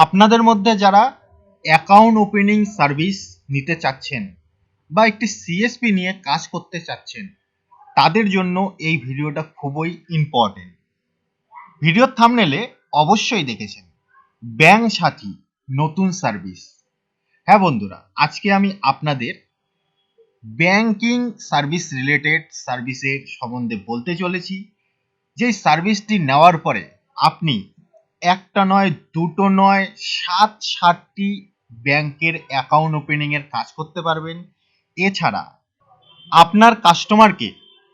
আপনাদের মধ্যে যারা অ্যাকাউন্ট ওপেনিং সার্ভিস নিতে চাচ্ছেন বা একটি সিএসপি নিয়ে কাজ করতে চাচ্ছেন, তাদের জন্য এই ভিডিওটা খুবই ইম্পর্টেন্ট। ভিডিওর থাম্বনেলে অবশ্যই দেখেছেন ব্যাংক সাথী নতুন সার্ভিস। হ্যাঁ বন্ধুরা, আজকে আমি আপনাদের ব্যাংকিং সার্ভিস রিলেটেড সার্ভিসের সম্বন্ধে বলতে চলেছি। যেই সার্ভিসটি নেওয়ার পরে আপনি একটা নয়, দুটো নয়, 7টি ব্যাংকের অ্যাকাউন্ট ওপেনিং এর কাজ করতে পারবেন। এছাড়া আপনার কাস্টমারকে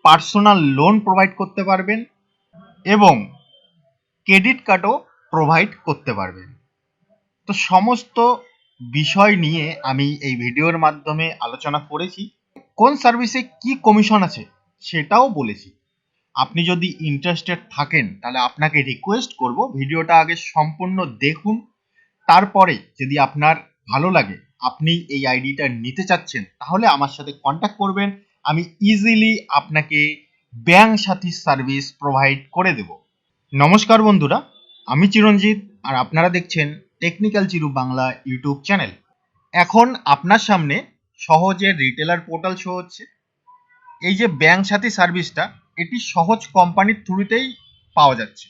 পার্সোনাল লোন প্রোভাইড করতে পারবেন এবং ক্রেডিট কার্ডও প্রোভাইড করতে পারবেন। তো সমস্ত বিষয় নিয়ে আমি এই ভিডিওর মাধ্যমে আলোচনা করেছি। কোন সার্ভিসে কি কমিশন আছে সেটাও বলেছি। আপনি যদি ইন্টারেস্টেড থাকেন তাহলে আপনাকে রিকোয়েস্ট করব ভিডিওটা আগে সম্পূর্ণ দেখুন। তারপরে যদি আপনার ভালো লাগে, আপনি এই আইডিটা নিতে চাচ্ছেন, তাহলে আমার সাথে কন্ট্যাক্ট করবেন। আমি ইজিলি আপনাকে ব্যাংক সাথী সার্ভিস প্রোভাইড করে দেব। নমস্কার বন্ধুরা, আমি চিরঞ্জিত আর আপনারা দেখছেন টেকনিক্যাল চিরু বাংলা ইউটিউব চ্যানেল। এখন আপনার সামনে সহজে রিটেলার পোর্টাল শো হচ্ছে। এই যে ব্যাংক সাথী সার্ভিসটা, এটি সহজ কোম্পানির থ্রুতেই পাওয়া যাচ্ছে।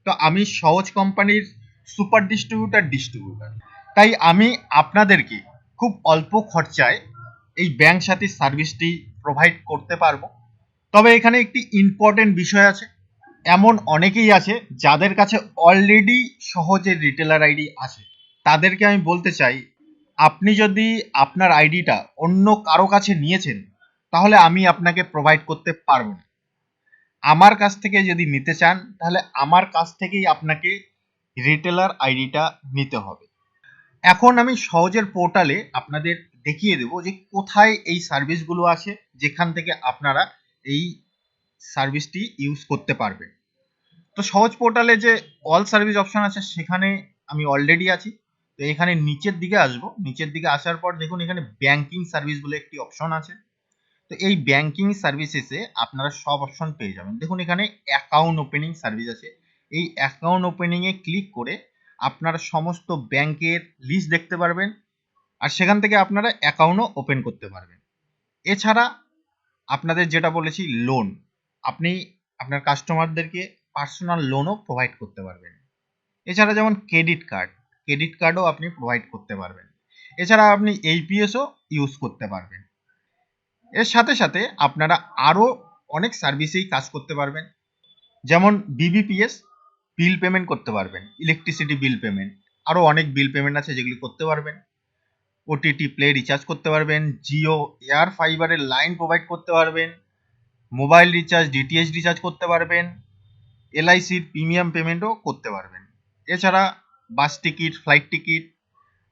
তো আমি সহজ কোম্পানির সুপার ডিস্ট্রিবিউটার, তাই আমি আপনাদেরকে খুব অল্প খরচায় এই ব্যাংক সাথী সার্ভিসটি প্রোভাইড করতে পারবো। তবে এখানে একটি ইম্পর্টেন্ট বিষয় আছে। এমন অনেকেই আছে যাদের কাছে অলরেডি সহজের রিটেলার আইডি আছে। তাদেরকে আমি বলতে চাই, আপনি যদি আপনার আইডিটা অন্য কারো কাছে নিয়েছেন, তাহলে আমি আপনাকে প্রোভাইড করতে পারবো না। আমার কাছ থেকে যদি নিতে চান, তাহলে আমার কাছ থেকেই আপনাকে রিটেলার আইডিটা নিতে হবে। এখন আমি সহজের পোর্টালে আপনাদের দেখিয়ে দেবো যে কোথায় এই সার্ভিসগুলো আছে, যেখান থেকে আপনারা এই সার্ভিসটি ইউজ করতে পারবেন। তো সহজ পোর্টালে যে অল সার্ভিস অপশন আছে, সেখানে আমি অলরেডি আছি। তো এখানে নিচের দিকে আসবো। নিচের দিকে আসার পর দেখুন এখানে ব্যাংকিং সার্ভিস বলে একটি অপশন আছে। তো এই ব্যাংকিং সার্ভিসেসে আপনারা সব অপশন পেয়ে যাবেন। দেখুন এখানে অ্যাকাউন্ট ওপেনিং সার্ভিস আছে। এই অ্যাকাউন্ট ওপেনিং এ ক্লিক করে আপনারা সমস্ত ব্যাংকের লিস্ট দেখতে পারবেন আর সেখান থেকে আপনারা অ্যাকাউন্টও ওপেন করতে পারবেন। এছাড়া আপনাদের যেটা বলেছি লোন, আপনি আপনার কাস্টমারদেরকে পার্সোনাল লোনও প্রোভাইড করতে পারবেন। এছাড়া যেমন ক্রেডিট কার্ডও আপনি প্রোভাইড করতে পারবেন। এছাড়া আপনি এইপিএসও ইউজ করতে পারবেন। এর সাথে সাথে আপনারা আরও অনেক সার্ভিসেই কাজ করতে পারবেন। যেমন বিবিপিএস বিল পেমেন্ট করতে পারবেন, ইলেকট্রিসিটি বিল পেমেন্ট, আরও অনেক বিল পেমেন্ট আছে যেগুলি করতে পারবেন। ওটিটি প্লে রিচার্জ করতে পারবেন, জিও এয়ার ফাইবারের লাইন প্রোভাইড করতে পারবেন, মোবাইল রিচার্জ, ডিটিএইচ রিচার্জ করতে পারবেন, এলআইসির প্রিমিয়াম পেমেন্টও করতে পারবেন। এছাড়া বাস টিকিট, ফ্লাইট টিকিট,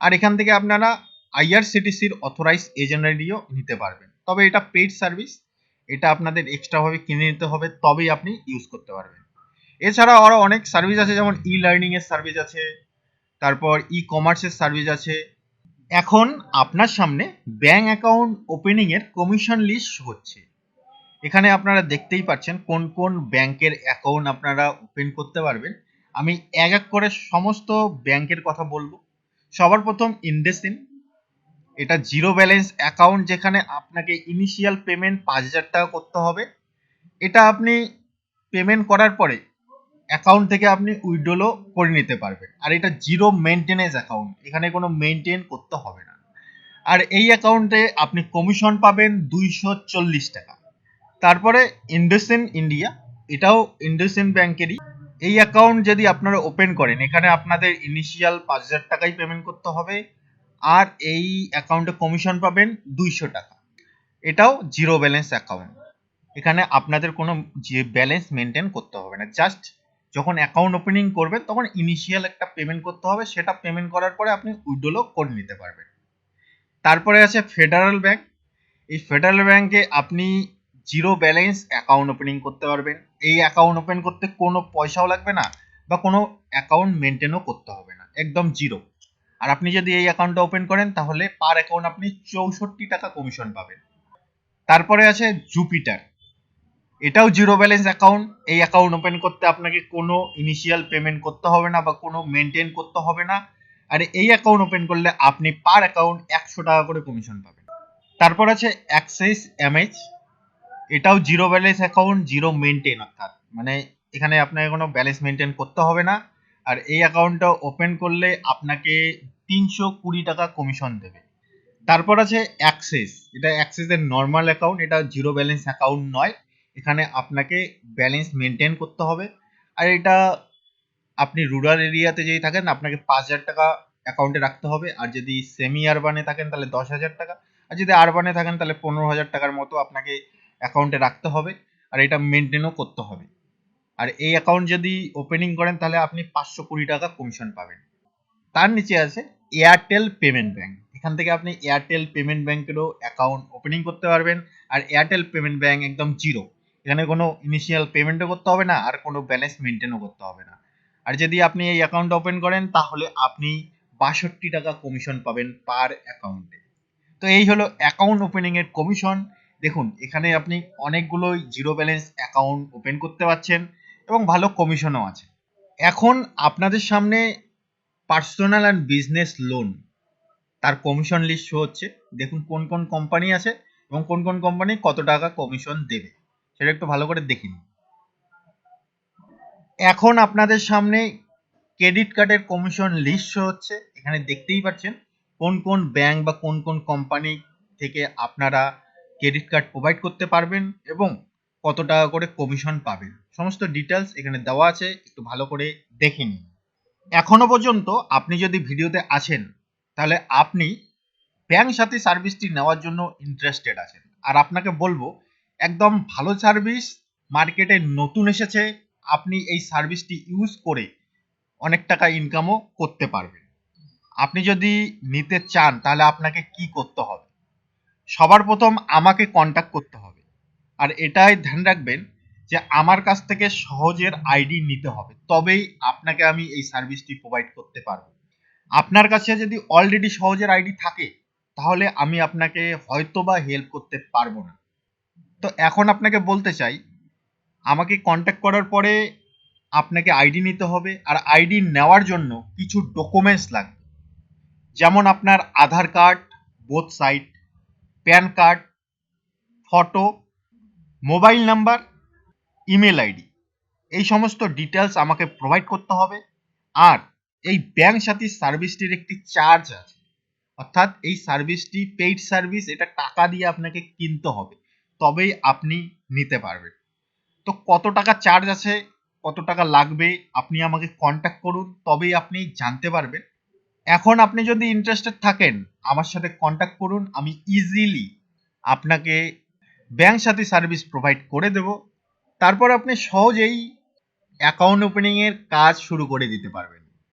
আর এখান থেকে আপনারা আইআরসিটিসির অথরাইজ এজেন্ট আইডিও নিতে পারবেন। তবে এটা পেইড সার্ভিস, এটা আপনাদের এক্সট্রাভাবে কিনে নিতে হবে, তবেই আপনি ইউজ করতে পারবেন। এছাড়া আরও অনেক সার্ভিস আছে, যেমন ই লার্নিং এর সার্ভিস আছে, তারপর ই কমার্সের সার্ভিস আছে। এখন আপনার সামনে ব্যাংক অ্যাকাউন্ট ওপেনিং এর কমিশন লিস্ট হচ্ছে। এখানে আপনারা দেখতেই পাচ্ছেন কোন কোন ব্যাংকের অ্যাকাউন্ট আপনারা ওপেন করতে পারবেন। আমি এক এক করে সমস্ত ব্যাংকের কথা বলবো। সবার প্রথম ইন্ডাসইন্ড, এটা জিরো ব্যালেন্স অ্যাকাউন্ট, যেখানে আপনাকে ইনিশিয়াল পেমেন্ট 5,000 টাকা করতে হবে। এটা আপনি পেমেন্ট করার পরে অ্যাকাউন্ট থেকে আপনি উইথড্রও করে নিতে পারবেন। আর এটা জিরো মেনটেনেন্স অ্যাকাউন্ট, এখানে কোনো মেনটেন করতে হবে না। আর এই অ্যাকাউন্টে আপনি কমিশন পাবেন 240 টাকা। তারপরে ইন্ডাসইন্ড ইন্ডিয়া, এটাও ইন্ডাসইন্ড ব্যাংকেরই। এই অ্যাকাউন্ট যদি আপনারা ওপেন করেন, এখানে আপনাদের ইনিশিয়াল 5,000 টাকাই পেমেন্ট করতে হবে আর এই অ্যাকাউন্টে কমিশন পাবেন 200 টাকা। এটাও জিরো ব্যালেন্স অ্যাকাউন্ট, এখানে আপনাদের কোনো যে ব্যালেন্স মেনটেন করতে হবে না। জাস্ট যখন অ্যাকাউন্ট ওপেনিং করবেন তখন ইনিশিয়াল একটা পেমেন্ট করতে হবে, সেটা পেমেন্ট করার পরে আপনি উইথড্রও করে নিতে পারবেন। তারপরে আছে ফেডারেল ব্যাংক। এই ফেডারেল ব্যাংকে আপনি জিরো ব্যালেন্স অ্যাকাউন্ট ওপেনিং করতে পারবেন। এই অ্যাকাউন্ট ওপেন করতে কোনো পয়সাও লাগবে না বা কোনো অ্যাকাউন্ট মেনটেনও করতে হবে না, একদম জিরো। আর আপনি যদি এই অ্যাকাউন্টটা ওপেন করেন তাহলে পার অ্যাকাউন্ট আপনি 64 টাকা কমিশন পাবেন। তারপরে আছে জুপিটার, এটাও জিরো ব্যালেন্স অ্যাকাউন্ট। এই অ্যাকাউন্ট ওপেন করতে আপনাকে কোনো ইনিশিয়াল পেমেন্ট করতে হবে না বা কোনো মেনটেন করতে হবে না। আর এই অ্যাকাউন্ট ওপেন করলে আপনি পার অ্যাকাউন্ট 100 টাকা করে কমিশন পাবেন। তারপর আছে অ্যাক্সেস এমএইচ, এটাও zero balance account, zero maintain, অর্থাৎ মানে এখানে আপনাকে কোনো ব্যালেন্স মেনটেন করতে হবে না। আর এই অ্যাকাউন্টটা ওপেন করলে আপনাকে 320 টাকা কমিশন দেবে। তারপর আছে অ্যাক্সেস, এটা অ্যাক্সেসের নর্মাল অ্যাকাউন্ট, এটা জিরো ব্যালেন্স অ্যাকাউন্ট নয়, এখানে আপনাকে ব্যালেন্স মেনটেন করতে হবে। আর এটা আপনি রুরাল এরিয়াতে যদি থাকেন আপনাকে 5,000 টাকা অ্যাকাউন্টে রাখতে হবে, আর যদি সেমি আরবানে থাকেন তাহলে 10,000 টাকা, আর যদি আরবানে থাকেন তাহলে 15,000 টাকার মতো আপনাকে অ্যাকাউন্টে রাখতে হবে, আর এটা মেনটেনও করতে হবে। আর এই অ্যাকাউন্ট যদি ওপেনিং করেন তাহলে আপনি 520 টাকা কমিশন পাবেন। তার নিচে আছে এয়ারটেল পেমেন্ট ব্যাংক, এখান থেকে আপনি এয়ারটেল পেমেন্ট ব্যাংকেরও অ্যাকাউন্ট ওপেনিং করতে পারবেন। আর এয়ারটেল পেমেন্ট ব্যাংক একদম জিরো, এখানে কোনো ইনিশিয়াল পেমেন্টও করতে হবে না, আর কোনো ব্যালেন্স মেনটেনও করতে হবে না। আর যদি আপনি এই অ্যাকাউন্ট ওপেন করেন তাহলে আপনি 62 টাকা কমিশন পাবেন পার অ্যাকাউন্টে। তো এই হলো অ্যাকাউন্ট ওপেনিং এর কমিশন। দেখুন এখানে আপনি অনেকগুলো জিরো ব্যালেন্স অ্যাকাউন্ট ওপেন করতে পারছেন এবং ভালো কমিশনও আছে। এখন আপনাদের সামনে পার্সোনাল অ্যান্ড বিজনেস লোন তার কমিশন লিস্ট শো হচ্ছে। দেখুন কোন কোন কোম্পানি আছে এবং কোন কোন কোম্পানি কত টাকা কমিশন দেবে সেটা একটু ভালো করে দেখে নিন। এখন আপনাদের সামনে ক্রেডিট কার্ডের কমিশন লিস্ট শো হচ্ছে। এখানে দেখতেই পাচ্ছেন কোন কোন ব্যাংক বা কোন কোন কোম্পানি থেকে আপনারা ক্রেডিট কার্ড প্রোভাইড করতে পারবেন এবং কত টাকা করে কমিশন পাবেন, সমস্ত ডিটেলস এখানে দেওয়া আছে, একটু ভালো করে দেখে নিন। এখনো পর্যন্ত আপনি যদি ভিডিওতে আছেন তাহলে আপনি ব্যাংক সাথী সার্ভিসটি নেওয়ার জন্য ইন্টারেস্টেড আছেন। আর আপনাকে বলবো একদম ভালো সার্ভিস, মার্কেটে নতুন এসেছে, আপনি এই সার্ভিসটি ইউজ করে অনেক টাকা ইনকামও করতে পারবেন। আপনি যদি নিতে চান তাহলে আপনাকে কি করতে হবে? সবার প্রথম আমাকে কন্ট্যাক্ট করতে হবে, আর এটাই ধ্যান রাখবেন যে আমার কাছ থেকে সহজের আইডি নিতে হবে, তবেই আপনাকে আমি এই সার্ভিসটি প্রোভাইড করতে পারবো। আপনার কাছে যদি অলরেডি সহজের আইডি থাকে তাহলে আমি আপনাকে হয়তো বা হেল্প করতে পারবো না। তো এখন আপনাকে বলতে চাই, আমাকে কন্ট্যাক্ট করার পরে আপনাকে আইডি নিতে হবে, আর আইডি নেওয়ার জন্য কিছু ডকুমেন্টস লাগবে, যেমন আপনার Aadhaar card both side, pan card, photo, mobile number, email ID, এই সমস্ত ডিটেলস আমাকে প্রোভাইড করতে হবে। আর এই ব্যাংক সাথী সার্ভিসটির একটি চার্জ আছে, অর্থাৎ এই সার্ভিসটি পেইড সার্ভিস, এটা টাকা দিয়ে আপনাকে কিনতে হবে, তবেই আপনি নিতে পারবেন। তো কত টাকা চার্জ আছে, কত টাকা লাগবে, আপনি আমাকে কন্ট্যাক্ট করুন, তবেই আপনি জানতে পারবেন। এখন আপনি যদি ইন্টারেস্টেড থাকেন আমার সাথে কন্ট্যাক্ট করুন, আমি ইজিলি আপনাকে ব্যাংক সাথী সার্ভিস প্রোভাইড করে দেব। তারপর আপনি সহজেই অ্যাকাউন্ট ওপেনিং এর কাজ শুরু করে দিতে পারবেন।